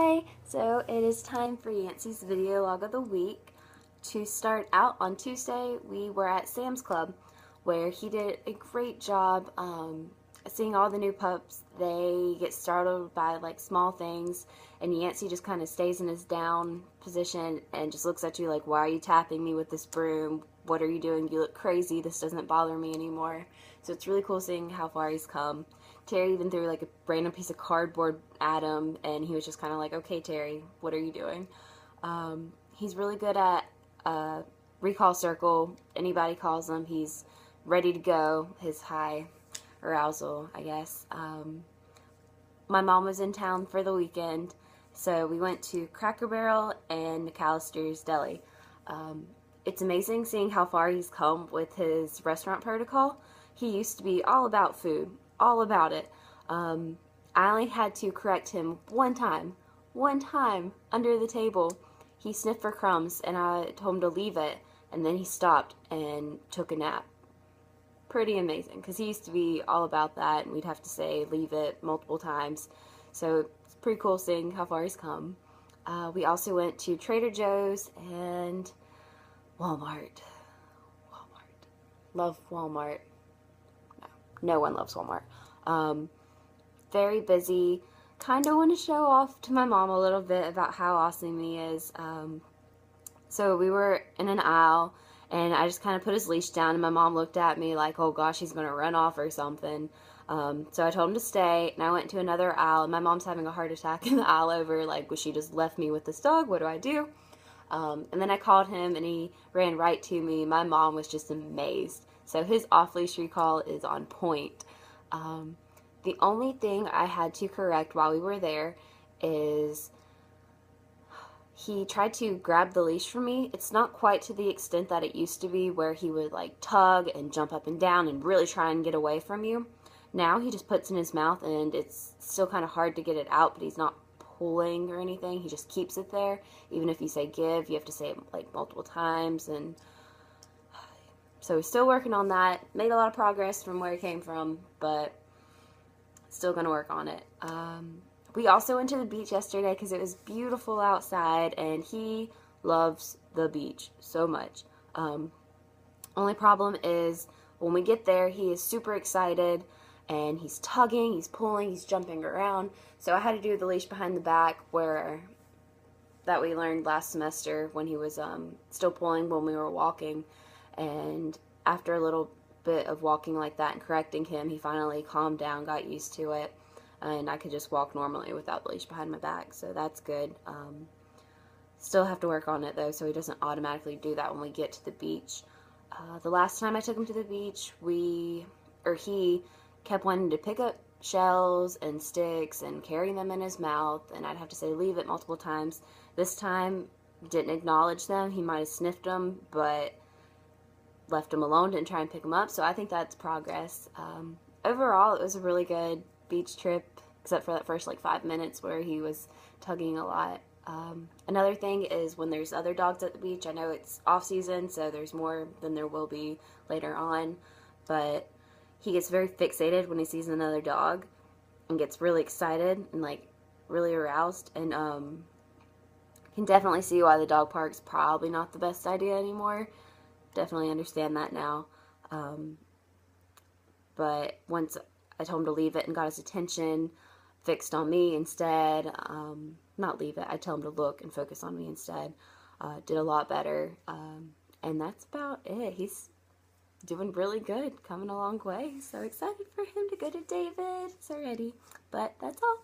Hi! So it is time for Yancey's video log of the week. To start out, on Tuesday we were at Sam's Club where he did a great job seeing all the new pups. They get startled by like small things and Yancey just kind of stays in his down position and just looks at you like, why are you tapping me with this broom? What are you doing? You look crazy. This doesn't bother me anymore. So it's really cool seeing how far he's come. Terry even threw like a random piece of cardboard at him and he was just kind of like, okay Terry, what are you doing? He's really good at recall circle. Anybody calls him, he's ready to go. His high arousal, I guess. My mom was in town for the weekend, so we went to Cracker Barrel and McAllister's Deli. It's amazing seeing how far he's come with his restaurant protocol. He used to be all about food, all about it. I only had to correct him one time under the table. He sniffed for crumbs and I told him to leave it, and then he stopped and took a nap. Pretty amazing, because he used to be all about that and we'd have to say leave it multiple times. So it's pretty cool seeing how far he's come. We also went to Trader Joe's and Walmart. Love Walmart. No one loves Walmart. Very busy. Kind of want to show off to my mom a little bit about how awesome he is. So we were in an aisle and I just kind of put his leash down and my mom looked at me like, oh gosh, he's going to run off or something. So I told him to stay and I went to another aisle and my mom's having a heart attack in the aisle over, like, well, she just left me with this dog, what do I do? And then I called him and he ran right to me. My mom was just amazed. So his off-leash recall is on point. The only thing I had to correct while we were there is he tried to grab the leash from me. It's not quite to the extent that it used to be where he would like tug and jump up and down and really try and get away from you. Now he just puts it in his mouth and it's still kind of hard to get it out, but he's not pulling or anything. He just keeps it there. Even if you say give, you have to say it like multiple times, and so we're still working on that. Made a lot of progress from where he came from, but still gonna work on it. We also went to the beach yesterday because it was beautiful outside and he loves the beach so much. Only problem is when we get there, he is super excited and he's tugging, he's pulling, he's jumping around. So I had to do the leash behind the back that we learned last semester when he was still pulling when we were walking. And after a little bit of walking like that and correcting him, he finally calmed down, got used to it, and I could just walk normally without the leash behind my back, so that's good. Still have to work on it though, so he doesn't automatically do that when we get to the beach. The last time I took him to the beach, he kept wanting to pick up shells and sticks and carry them in his mouth, and I'd have to say leave it multiple times. This time, didn't acknowledge them. He might have sniffed them, but left him alone, didn't try and pick him up, so I think that's progress. Overall, it was a really good beach trip, except for that first like 5 minutes where he was tugging a lot. Another thing is when there's other dogs at the beach, I know it's off season, so there's more than there will be later on, but he gets very fixated when he sees another dog and gets really excited and like really aroused, and can definitely see why the dog park's probably not the best idea anymore. Definitely understand that now. But once I told him to leave it and got his attention fixed on me instead, not leave it, I tell him to look and focus on me instead, did a lot better. And that's about it. He's doing really good, coming a long way. So excited for him to go to David's already. But that's all.